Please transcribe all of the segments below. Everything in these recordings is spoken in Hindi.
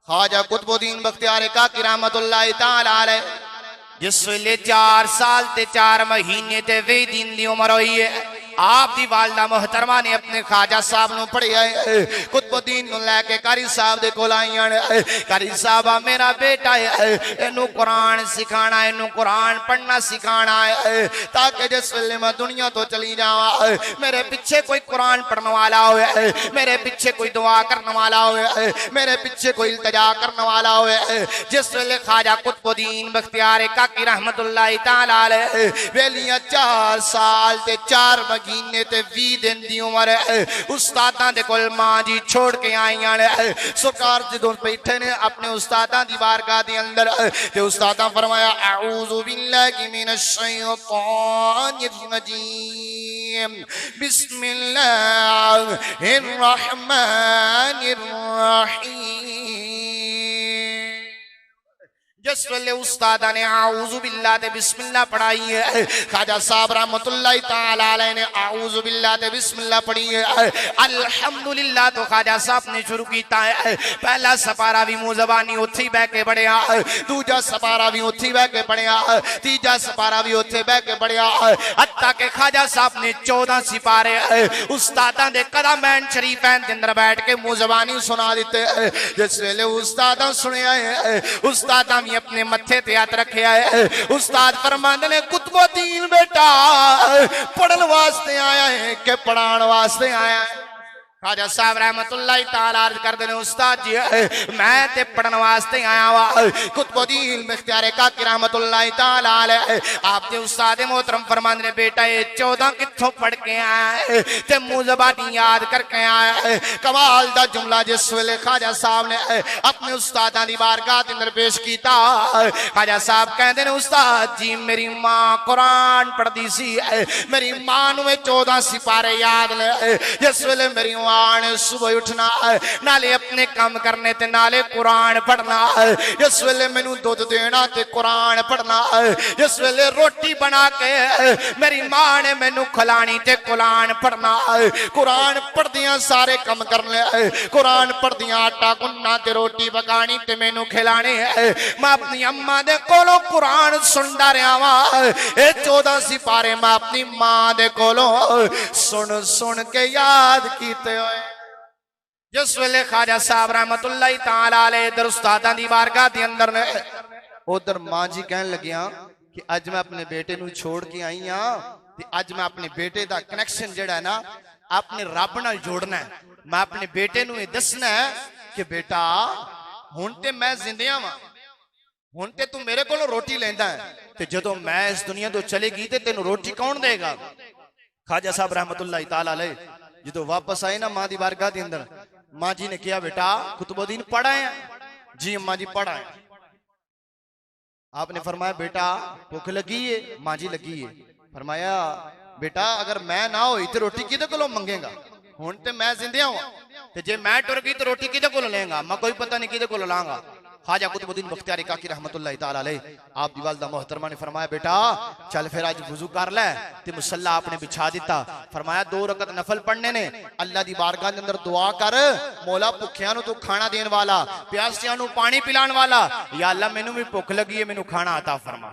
ख्वाजा कुतुबुद्दीन बख्तियार काकी रहमतुल्लाह ताला अलैह जिस वेले 4 साल ते 4 महीने ते 20 दिन की उम्र हुई है आप दी वालदा मोहतरमा ने अपने ख्वाजा साहब नु पढ़िया कुतुबुद्दीन नु लेके कारी साहब दे कोल आईयां कारी साहब मेरा बेटा है इनू कुरान सिखाना इनू कुरान पढ़ना सिखाना है ताकि जिस वेले मैं दुनिया तो चली जावा मेरे पीछे कोई कुरान पढ़ने वाला होए मेरे पीछे कोई दुआ करने वाला होए मेरे पीछे कोई इल्तिजा करने वाला होए। जिस वेले ख्वाजा कुतुबुद्दीन बख्तियार काकी रहमतुल्लाह ताला अलैह वेलियां 4 साल ते 4 महीने ते 20 दिन दी उम्र है उस्तादां दे कोल मां जी छोड़ के आईयां ने सरकार जदों बैठे ने अपने उस्तादां दी बारगाह दे अंदर ते उस्तादां फरमाया अऊज़ु बिल्लाहि मिनश शैतानिर रजीम बिस्मिल्लाहिर रहमानिर रहीम। जिस वेले उस्तादा ने आऊज़ु बिल्लाह ते बिस्मिल्लाह पढ़ाई है ख्वाजा साहब रहमतुल्लाह ताला अलैह ने आऊज़ु बिल्लाह ते बिस्मिल्लाह पढ़ी है अल्हम्दुलिल्लाह तो ख्वाजा साहब ने शुरू किया है। पहला सपारा भी मुंह ज़बानी उत्थे ही बह के पढ़िया दूजा सपारा भी उत्थे ही बह के पढ़िया तीजा सपारा भी उत्थे बह के पढ़िया हत्ता के ख्वाजा साहब ने 14 सिपारे उस्तादा दे कदमैन शरीफैन के अंदर बैठ के मुंह ज़बानी सुना देते। जिस वेले उस्तादा सुनिया है उस्तादा भी अपने मत्थे ते हाथ रखा है उस्ताद फरमांदे ने कुतुबुद्दीन बेटा पढ़न वास्ते आया है के पढ़ाने वास्ते आया है। ख्वाजा साहब रहमतुल्लाह ताला अर्ज करदे ने उस्ताद जी मैं ते पढ़न वास्ते आया वा कुतुबुद्दीन बख्तियार काकी रहमतुल्लाह ताला अलैह आप दे उस्ताद मोहतरम फरमांदे ने बेटा ये 14 कित्थों पढ़ के आया है ते मुंह ज़बानी याद करके आया है। कमाल दा जुमला जिस वेले ख्वाजा साहब ने अपने उस्तादां दी बारगाह दे अंदर पेश कीता ख्वाजा साहब कहंदे ने उस्ताद जी मेरी मां कुरान पढ़दी सी मेरी मां नु 14 सिपारे याद ने जिस वेले मेरी ने सुबह उठना नाले अपने काम करने ते नाले कुरान पढ़ना जिस वेले मैनू दूध देना ते कुरान पढ़ना जिस वेले रोटी बना के मेरी मां ने मैनू खिलानी ते कुरान पढ़ना कुरान पढ़दियां सारे काम करने कुरान पढ़दियां आटा गुन्ना ते रोटी पकानी ते मैनू खिलाने मैं अपनी अम्मा दे कोलों कुरान सुनदा रहा वा 14 सिपारे मैं अपनी मां दे कोलों सुन सुन के याद कीते। जिस वेले ख्वाजा साहब रहमतुल्लाह ताला अलैह इधर उस्तादां दी बारगाह दे अंदर ने उधर मां जी कहन लगियां कि अज मैं अपने बेटे नू छोड़ के आई हां ते अज मैं अपने बेटे दा कनेक्शन जेड़ा है ना अपने रब नाल जोड़ना है। मैं अपने बेटे नू ये दसना है कि बेटा हुण ते मैं जिंदा वां हुण ते तू मेरे कोलों रोटी लेंदा है ते जदों मैं इस दुनिया तो चलेगी ते तेनू रोटी कौन देगा। ख्वाजा साहब रहमतुल्लाह ताला अलैह जो वापस आए ना मां दी बारगाह के अंदर मां जी ने कहा बेटा कुतुबुद्दीन पढ़ा है जी अम्मा जी पढ़ा है। आपने फरमाया बेटा भूख लगी है मां जी लगी है। फरमाया बेटा अगर मैं ना होई तो रोटी किदे कोलों मंगेगा हुण ते मैं जिंदा हूं ते जे मैं टुर गई तो रोटी किदे कोलों लेगा मैं कोई पता नहीं किदे कोलों लांगा। ख्वाजा कुतुबुद्दीन बख्तियार काकी रहमतुल्लाह ताला अलैह आप दी वालिदा मोहतरमा ने फरमाया बेटा चल फिर आज वुजू कर ले ते मुसल्ला आपने बिछा दिता। फरमाया 2 रकत नफल पढ़ने ने अल्लाह दी बारगाह के अंदर दुआ कर मौला भुखियां नु तू खाना देने वाला प्यासियां नु पानी पिलाने वाला या अल्लाह मैनू भी भुख लगी है मैनू खाना अता फरमा।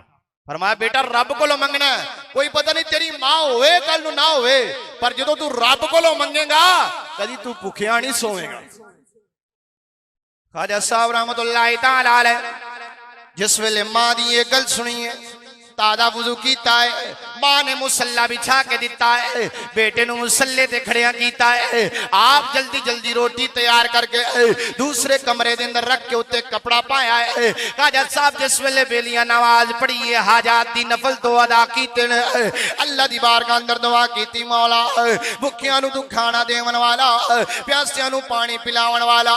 फरमाया बेटा रब कोलों मंगना कोई पता नहीं तेरी मां होवे कल नु ना होवे पर जदों तू रब कोलों मंगेगा कदी तू भुखिया नहीं सोवेगा। ख्वाजा साहब रहमतुल्लाह ताला अलैह जिस वेले मां दी ये गल सुनी है तादा वुजू कीता है मां ने मुसल्ला बिछा के दिता है बेटे नु मुसल्ले ते खड़िया कीता है। आप जल्दी जल्दी रोटी तैयार करके दूसरे कमरे के अंदर रख के उत्ते कपड़ा पाया है। ख्वाजा साहब जिस वेले बेलियां नमाज पढ़ी है हाजात दी नफल तो अदा कीते ने अल्लाह दी बारगाह अंदर दुआ कीती मौला भुखियां नु तू खाना देवन वाला प्यासियां नु पानी पिलावन वाला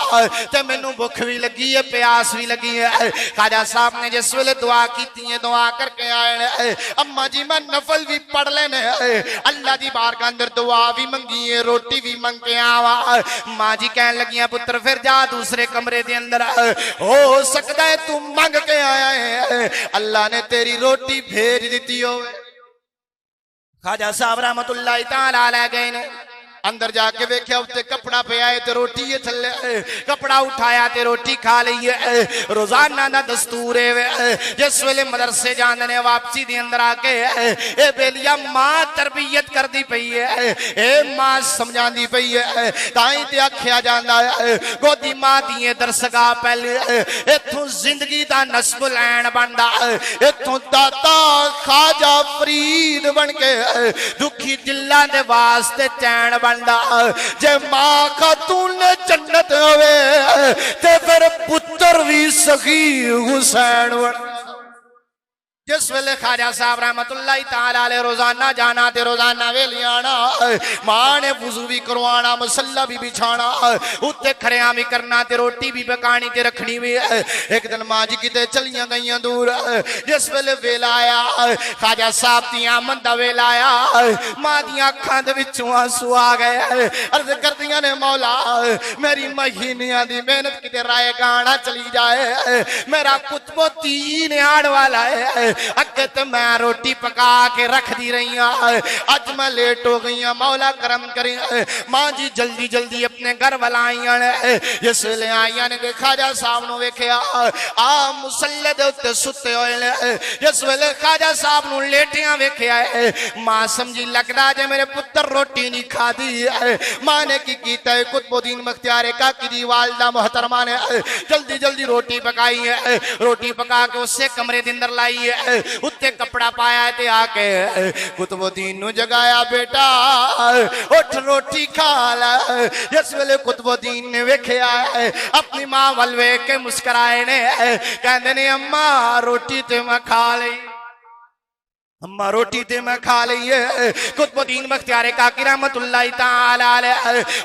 ते मैनू भुख भी लगी है प्यास भी लगी है। ख्वाजा साहब ने जिस वेले दुआ कीती है दुआ करके आए अम्मा जी मैं नफल भी पढ़ लेने अल्लाह दी बारगाह अंदर दुआ भी मंगी है रोटी भी मंग के आवा। मां जी कहन लगियां पुत्र फिर जा दूसरे कमरे के अंदर हो सकता है तू मंग के आया है अल्लाह ने तेरी रोटी भेज दी हो। ख्वाजा साहब रहमतुल्लाह ताला अलैह गए ने अंदर जाके वेख्या उत्ते कपड़ा पिया है ते रोटी है थल्ले, कपड़ा उठाया ते रोटी खा ली है। रोजाना दा दस्तूर है जिस वेले मदरसे जाने ने वापसी दे अंदर आके ए बेलिया मां तरबियत करदी पई है, ए मां समझांदी पई है। ताई ते आख्या जांदा है गोदी मां दी दरसगाह पहले इथों जिंदगी दा नस्ब लैन बनदा, इथों दाता ख्वाजा फरीद बन के दुखी दिलां दे वास्ते चैन बनदा। जे मां खातून ने जन्नत होवे ते फिर पुत्र भी सखी हुसैन बन। जिस वेले ख्वाजा साहब रहमतुल्लाह तआला अलैह रोजाना जाना ते रोजाना वेले आना, मां ने वुजू भी करवाना, मसल्ला भी बिछाना, उत्ते खड़िया भी करना ते रोटी भी पकानी ते रखनी भी। एक दिन मां जी किते चलियां गईयां दूर, जिस वेले वेला आया ख्वाजा साहब दी आमद दा वेला आया, मां दी अखां दे विचों आंसू आ गए। अर्ज करदियां ने मौला मेरी महीनियां दी मेहनत किते राय गाना चली जाए, मेरा कुतुबुद्दीन आने वाला है। अगे तो मैं रोटी पका के रख दी रही हूं, अज मैं लेट हो गई हूं, मौला करम करी। मां जी जल्दी जल्दी अपने घर वाला आईया ने, जिस वेले आईया ने ख्वाजा साहब नु वेख्या आ मुसल्ले दे उत्ते सुते होए ने। जिस वेले ख्वाजा साहब नु लेटियां वेख्या है, मां समझी लगदा जे मेरे पुत्र रोटी नहीं खादी है। मां ने की कीता है, कुतुबुद्दीन बख्तियार काकी दी वालदा मोहतरमा ने जल्दी जल्दी रोटी पकाई है। रोटी पका के उससे कमरे दे अंदर लाई है, उत्ते कपड़ा पाया ते आके कुतुबुद्दीन नु जगाया, बेटा उठ रोटी खा ले। जिस वेले कुतुबुद्दीन ने वेख्या अपनी मां वल वेख के मुस्कुराए ने, कहंदे ने अम्मा रोटी ते मैं खा ली, अम्मा रोटी ते मैं खा ली है। कुतुबुद्दीन बख्तियार काकी रहमतुल्लाह तआला अलैह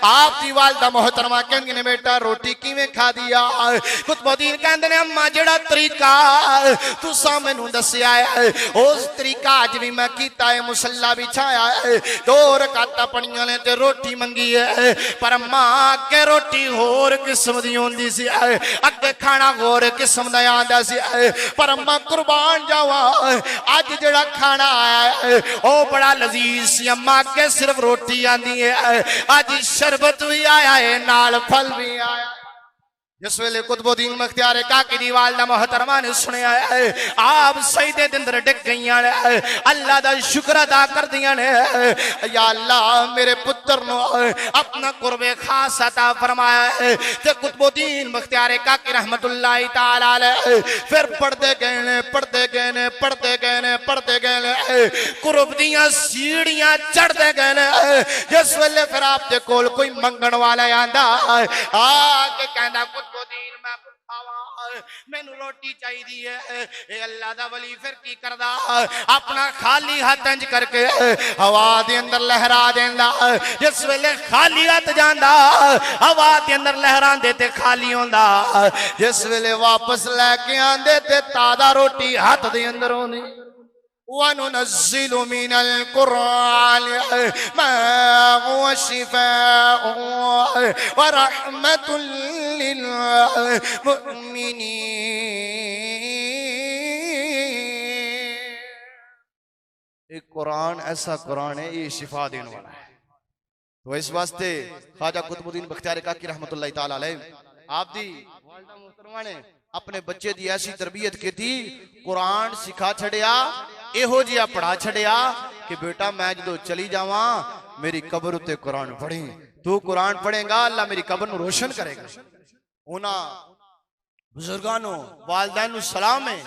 आप दी वालदा मोहतरमा कहंदी ने बेटा रोटी किवें खा दिया। कुतुबुद्दीन कहंदे ने अम्मा जेड़ा तरीका तुसां मैनू दस्सिया है उस तरीका अज भी मैं कीता है, मुसल्ला बिछाया है, 2 रकातां पढ़ियां ने ते रोटी मंगी है। पर अम्मा अगे रोटी होर किस्म दी होंदी सी, अगे खाना होर किस्म दा आंदा सी, पर अम्मा कुर्बान जावा अज जेड़ा खाना आया है ओ बड़ा लजीज सी। अम्मा के सिर्फ रोटी आंदी है, आज शरबत भी आया है, नाल फल भी आया। जिस वेले कुतुबुद्दीन बख्तियार काकी दी वालदा मोहतरमा ने सुनिया है आप सजदे दे अंदर डिग गईयां ने, अल्लाह दा शुक्र अदा कर दियां ने, या अल्लाह मेरे पुत्र नु अपना कुर्बे खास अता फरमाया है। ते कुतुबुद्दीन बख्तियार काकी रहमतुल्लाह तआला अलैह फिर पढ़दे गए ने, पढ़दे गए ने, पढ़दे गए ने, पढ़दे गए ने, कुर्ब दियां सीढ़ियां चढ़दे गए ने। जिस वेले फिर आप दे कोल कोई मंगण वाला आंदा आके कहंदा कुतुबुद्दीन मैं भुखा वां, मैनू रोटी चाहिदी है। ए अल्लाह दा वली फिर की करदा अपना खाली हाथ इंज करके हवा दे अंदर लहरा देंदा। जिस वेले खाली हाथ जांदा हवा दे अंदर लहरांदे ते खाली होंदा, जिस वेले वापस लेके आंदे ते ताजा रोटी हाथ दे अंदर होंदी। वनुनज़्ज़िलु मिनल कुरान मा हुवा शिफाअ व रहमतुल लिल मुमिनीन। एक कुरान ऐसा कुरान है ये शिफा देने वाला है। तो इस वास्ते ख्वाजा कुतुबुद्दीन बख्तियार काकी रहमतुल्लाह तआला अलैह आप दी वालिदा मोहतरमा ने अपने बच्चे दी ऐसी तरबियत की थी, कुरान सिखा छड़िया, एहो जिहा पढ़ा छड़िया कि बेटा मैं जो चली जावा मेरी कब्र उत्ते कुरान पढ़ी, तू कुरान पढ़ेगा अल्लाह मेरी कब्र नू रोशन करेगा। उन्हां बुजुर्गां नू वालिदैन नू सलाम है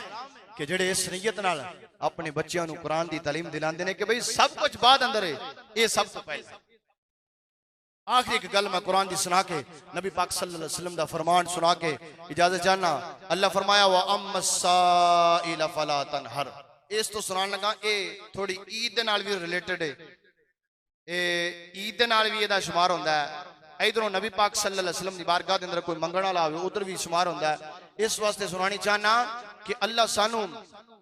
कि जेड़े इस नीयत नाल अपने बच्चों नू कुरान दी तालीम दिलांदे ने कि भाई सब कुछ बाद अंदर है, ये सब तो पहले। आखिरी एक गल मैं कुरान दी सुना के नबी पाक सल्लल्लाहु अलैहि वसल्लम दा फरमान सुना के इजाजत चाहना। अल्लाह फरमाया व अम्मस्साइल फला तनहर। इस तो सुनान लगा ये थोड़ी ईद दे नाल भी रिलेटेड है, ईद दे नाल भी इहदा शुमार होंदा है। इधरों नबी पाक सल्लल्लाहु अलैहि वसल्लम दी बारगाह दे अंदर कोई मंगण वाला आवे उधर भी शुमार होंदा है। इस वास्ते सुनानी चाहना कि अल्लाह सानू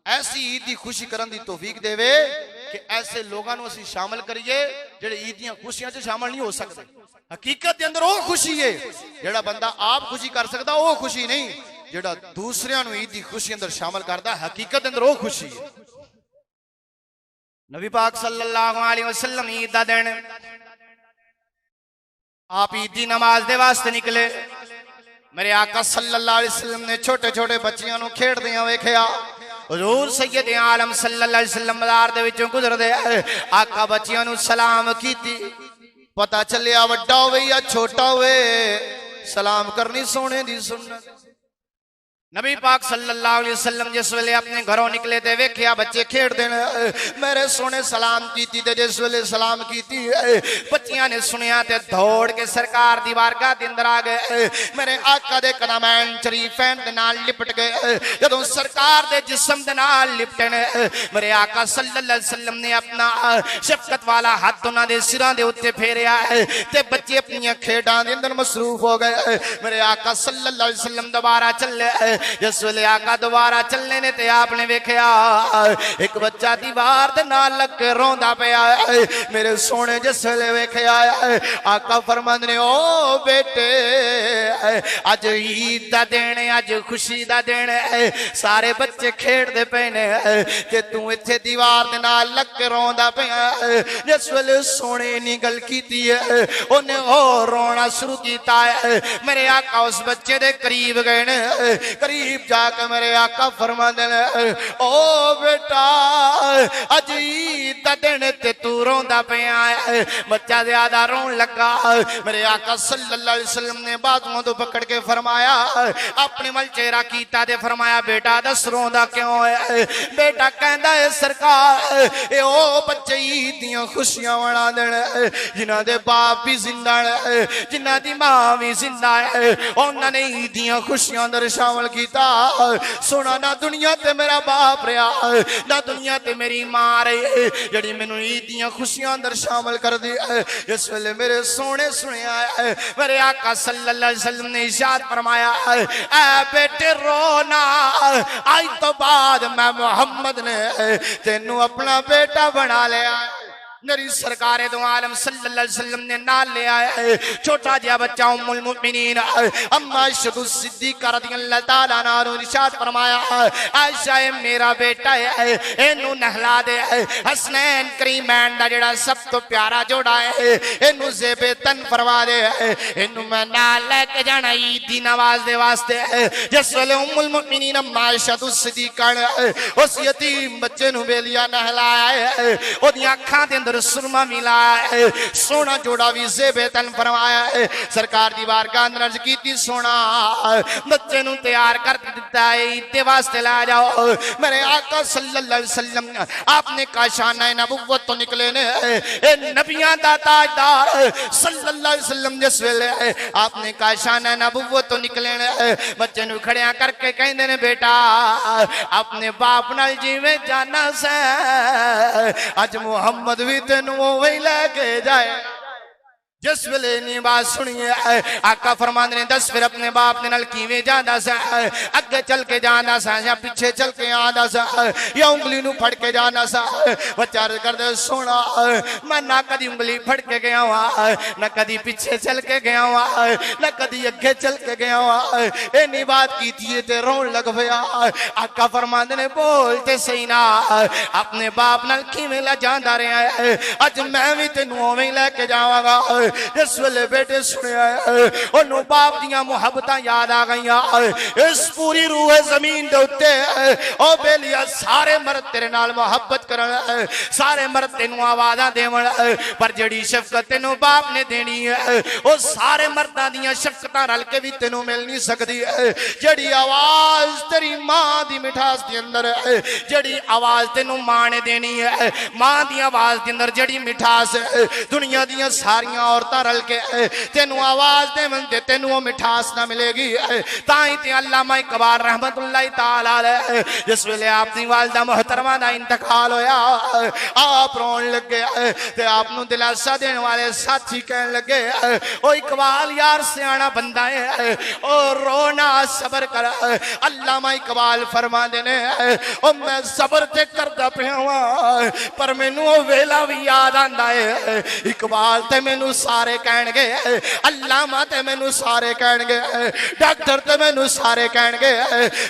ऐसी ईद की खुशी करन दी तौफीक देवे कि ऐसे लोगों को असीं शामिल करिए जेड़े ईद दी खुशियां च शामिल नहीं हो सकते। हकीकत के अंदर वो खुशी है जेड़ा बंदा आप खुशी कर सकता, वो खुशी नहीं जेड़ा दूसरियां नूं ईद दी खुशी अंदर शामिल करता। हकीकत अंदर वो खुशी है। नबी पाक सल्लल्लाहु अलैहि वसल्लम ईद दा दिन आप ईदी नमाज दे वास्ते निकले। मेरे आका सल्लल्लाहु अलैहि वसल्लम ने छोटे छोटे बच्चियां नूं खेडदियां वेखिया। हुजूर सैयद आलम सल्लल्लाहु अलैहि वसल्लम बाजार दे विचों गुजरदे आका बच्चियां नूं सलाम कीती। पता चलिया वड्डा होवे या छोटा होवे सलाम करनी सोने दी सुन्नत। नबी पाक सल्लल्लाहु अलैहि वसल्लम जिस वेले अपने घरों निकले ते वेख्या बच्चे खेडदे ने। मेरे सोने सलाम कीती ते जिस वेले सलाम कीती बच्चियां ने सुनिया ते दौड़ के सरकार दी बारगाह दे अंदर आ गए। मेरे आका दे कदमैन शरीफैन दे नाल लिपट गए। जदों सरकार दे जिस्म दे नाल लिपटे ने मेरे आका सल्लल्लाहु अलैहि वसल्लम ने अपना शफकत वाला हाथ उन्हां दे सिरां दे उत्ते फेरिया ते बच्चे अपनी खेडां दे अंदर मसरूफ हो गए। मेरे आका सल्लल्लाहु अलैहि वसल्लम दोबारा चले। जिस वेले आका दोबारा चलने ने ते आपने वेख्या एक बच्चा दीवार दे नाल लग के रोंदा पिया। मेरे सोने जिस वेले वेख्या आका फरमांदे ने ओ बेटे अज ईद दा दिन है, अज खुशी दा दिन है, सारे बच्चे खेडदे पे ने ते तू इत्थे दीवार दे नाल लग के रोंदा पिया। जिस वेले सोने नी गल कीती है ओने हो रोना शुरू कीता है। मेरे आका उस बच्चे दे करीब गए ने। करीब जाके मेरे आका फरमांदे ने ओ बेटा अज ईद दा दिन ते तू रोंदा पिया है। बच्चा ज्यादा रोन लगा। मेरे आका सल्लल्लाहु अलैहि वसल्लम ने बाजुओं तो पकड़ के फरमाया अपने वल चेहरा कीता ते फरमाया बेटा दस रोंदा क्यों है। बेटा कहंदा है सरकार ए ओ बच्चे ईद दियां खुशियां मना देण जिन्हां दे बाप भी जिंदा है, जिन्हां दी मां भी जिंदा है, उन्हां ने ईद दियां खुशियां अंदर शामिल कीता। सोना ना दुनिया ते मेरा बाप रहा ना दुनिया ते मेरी मां रही जड़ी मैनू ईद दियां खुशियां अंदर शामिल कर दी। इस वेले मेरे सोने सुनिया मेरे आका सल्लल्लाहु अलैहि वसल्लम ने इरशाद फरमाया ऐ बेटे रोना आज तो बाद मैं मोहम्मद ने तेनू अपना बेटा बना लिया। मेरी सरकारे दो आलम सल्लल्लाहु अलैहि वसल्लम ने नाल ले आया छोटा जिहा बच्चा उम्मुल मुमिनीन अम्मा शदु सिद्दीका रदियल्लाहु ताला अन्हा ने इरशाद फरमाया आयशा मेरा बेटा है इनू नहला दे। हसनैन करीमैन दा जेड़ा सब तो प्यारा जोड़ा है इनू ज़ेबे तन फरवा दे। इनू मैं नाल लेके जाना ईद दी नमाज दे वास्ते। जिस वेले उम्मुल मुमिनीन अम्मा शदु सिद्दीका ने उस यतीम बच्चे नू बेलिया नहलाया है ओदियां अखां दे सुरमा मिला है सोना जोड़ा भी ज़ेबे तन फरमाया है। सरकार दी बारगाह अंदर अर्ज कीती सोना बच्चे नू तैयार कर दिता है ईद दे वास्ते ला जाओ। मेरे आका सल्लल्लाहु अलैहि वसल्लम आपने काशाना नबुव्वत तो निकले ने ए नबियां दा ताजदार सल्लल्लाहु अलैहि वसल्लम जिस वेले आपने काशाना नबुव्वत तो निकले ने बच्चे नू खड़िया करके कहंदे ने बेटा अपने बाप नाल जिवें जाना से अज मुहम्मद भी तेनू वही लेके जाए। जिस वेले नी बात सुनिए आका फरमांदे ने दस फिर अपने बाप ने नाल किवें जांदा सा अगे चल के जांदा सा या पीछे चल के आंदा सा या उंगली नू फड़ के जांदा सा। बच्चा करदे सोना मैं ना कदी उंगली फड़ के गया वा ना कदी पीछे चल के गया वा ना कदी अगे चल के गया वा। इन्नी बात कीती ते रोन लग पिया। आका फरमांदे ने बोल ते सही ना अपने बाप नाल किवें ला जांदा रहा है अज मैं भी तेनू उवें लेके जावांगा। जिस वेले बेटे सुनिया ओनू बाप दियां मुहब्बतां याद आ गई। इस पूरी रूह जमीन दे उत्ते ओ बेलिया सारे मर्द तेरे नाल मुहब्बत करन सारे मर्द तेनू आवाज़ां देवन पर जेड़ी शफकत तेनू बाप ने देनी है ओ सारे मर्दां दियां शफकतां रल के भी तेनू मिल नहीं सकदी। जेड़ी आवाज़ तेरी मां दी मिठास दे अंदर है जेड़ी आवाज़ तेनू मां ने देनी है मां दी आवाज़ दे अंदर जेड़ी मिठास है दुनिया दियां सारियां औरतां रल के तेनू आवाज देवन ते तेनू वो मिठास ना मिलेगी। ताई ते अल्लामा इकबाल रहमतुल्लाह ताला अलैह जिस वेले आपनी वालदा मोहतरमा दा इंतकाल होया आप रोन लगे ते आपनू दिलासा देने वाले साथी कहन लगे ओ इकबाल यार सियाना बंदा है ओ रोना सबर कर। अल्लामा इकबाल फरमांदे ने ओ मैं सबर ते करदा पिया वां पर मैनू ओ वेला भी याद आंदा है इकबाल ते मैनू सारे कहणगे, अल्लामा ते मैनू सारे कहणगे, डॉक्टर ते मैनू सारे कहणगे,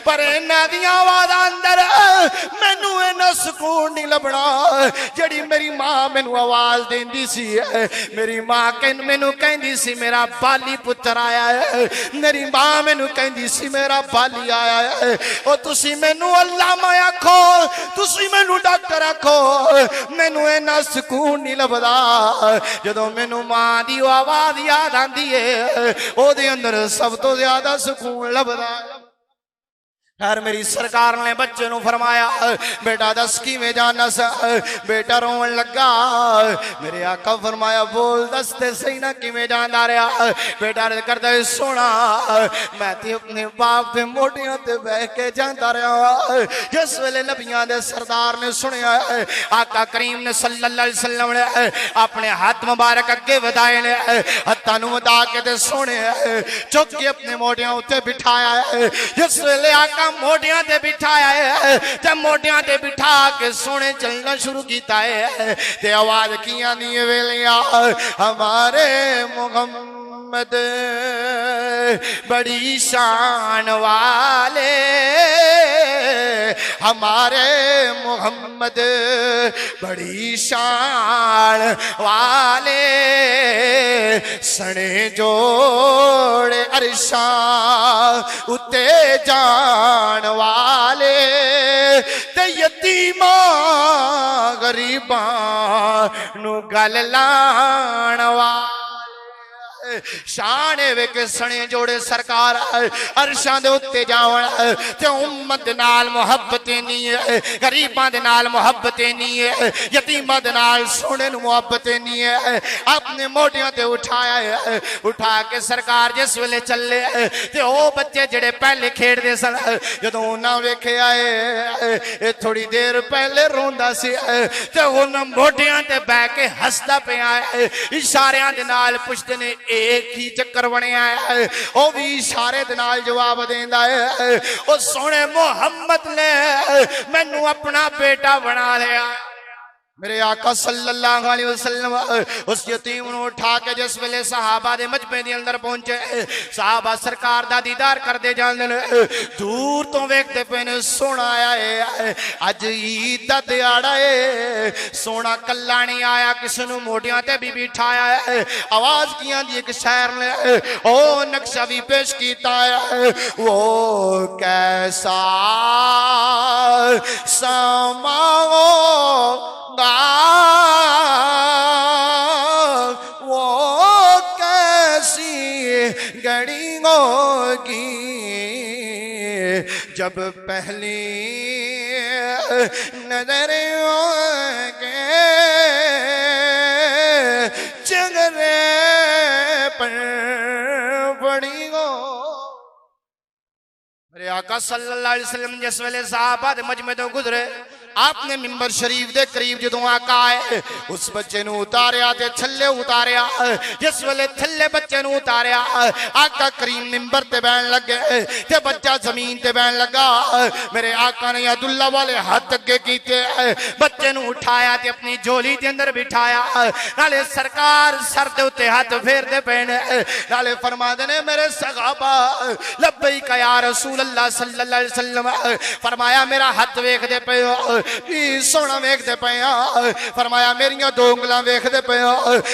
पर इन्हां दी आवाज़ अंदर मैनू इन्ना सुकून नहीं लभना जिहड़ी मेरी मां मैनू आवाज़ देंदी सी। मेरी मां मैनू कहंदी सी मेरा बाली पुत्र आया है, मेरी मां मैनू कहंदी सी मेरा बाली आया है। ओ तुसी मैनू अल्लामा आखो, तुसी मैनू डॉक्टर आखो, मैनू इन्ना सुकून नहीं लभदा जदों मैनू मां दी आवाज़ याद आंदी है, ओदे अंदर सब तो ज्यादा सुकून लभदा। खैर मेरी सरकार ने बच्चे नू फरमाया बेटा दस किवें जाना सा, बेटा रोवन लगा। मेरे आका फरमाया बोल दस ते सही ना किवें जांदा रहा। बेटा करदा सोना मैं ते अपने बाप दे मोटियां ते बह के जांदा रहा। जिस वेले नबियां दे सरदार ने सुनिया आका करीम ने सल्लल्लाहु अलैहि वसल्लम ने अपने हाथ मुबारक अगे वधाए ने, हत्थां नू वधा के ते सोने चुक के अपने मोटियां उत्ते बिठाया। जिस वेले आका मोटियां ते बिठाया है ते मोटियां ते बिठा के सोने चलना शुरू किया है ते आवाज की आंदी है वेलिया हमारे मुहम्मद बड़ी शान वाले, हमारे मुहम्मद बड़ी शान वाले, सने जोड़े अरशा उते जान वाले, ते यतीमा गरीबा नू गल लाण वाले। शान वेख सने जोड़े सरकार अरशां दे उत्ते जावण ते उम्मत दे नाल मुहब्बत नहीं है, गरीबां दे नाल मुहब्बत नहीं है, यतीमां दे नाल सोने नू मुहब्बत नहीं है। अपने मोटियां ते उठाया है, उठा के सरकार जिस वेले चले ते ओ बच्चे जेड़े पहले खेडदे सन जदों उन्हां वेखिया ए थोड़ी देर पहले रोंदा सी ते हुण मोटियां ते बैठ के हसदा पिया है। इशारियां दे नाल पुछदे ने एक ही चक्कर बनया है, ओ भी इशारे दे नाल जवाब देंदा है। ओ सोने मुहम्मद ने मैनू अपना बेटा बना लिया। मेरे आका सल्लल्लाहु अलैहि वसल्लम उस यतीम को उठा के जिस वेले सहाबा दे मजमे दे अंदर पहुंचे, सहाबा सरकार दा दीदार करते जांदे ने, दूर तो वेखदे पे ने सोना आया है, अज ईद दा दिहाड़ा है, सोना कल्ला नहीं आया, किसी नू मोटियां ते भी बिठाया है। आवाज की आंदी एक शायर ने ओ नक्शा भी पेश कीता है, वो कैसा समा वो कैसी घड़ी होगी जब पहली नजर के चेहरे पर पड़ी हो। मेरे आका सल्लल्लाहु अलैहि वसल्लम जिस वेले सहाबा दे मजमे तो गुजरे, आपने मिंबर शरीफ दे करीब जदों आका आए उस बच्चे नू उतारिया ते थल्ले उतारिया। जिस वेले थल्ले बच्चे नू उतारिया आका करीम मिंबर ते बैठ लगे ते बच्चा जमीन ते बैठ लगा। मेरे आका ने अब्दुल्ला वाले हाथ अगे कीते, बच्चे नू उठाया ते अपनी झोली दे अंदर बिठाया, नाले सरकार सर दे उत्ते हाथ फेरदे पे ने, नाले फरमांदे ने मेरे सहाबा लब्बैक या रसूल अल्लाह सल्लल्लाहु अलैहि वसल्लम। फरमाया मेरा हाथ वेखदे पे हो जी सोना वेखदे पे, फरमाया मेरिया दो उंगलां वेखदे पे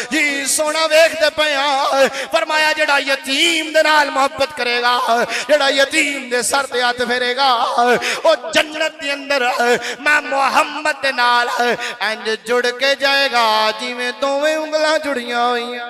जी सोना वेखदे पे। फरमाया जेड़ा यतीम दे नाल मोहब्बत करेगा, जेड़ा यतीम दे सर ते हाथ फेरेगा, ओ जन्नत दे अंदर मैं मुहम्मद दे नाल इंज जुड़ के जाएगा जिवें दोवें उंगलां जुड़ियां होईयां।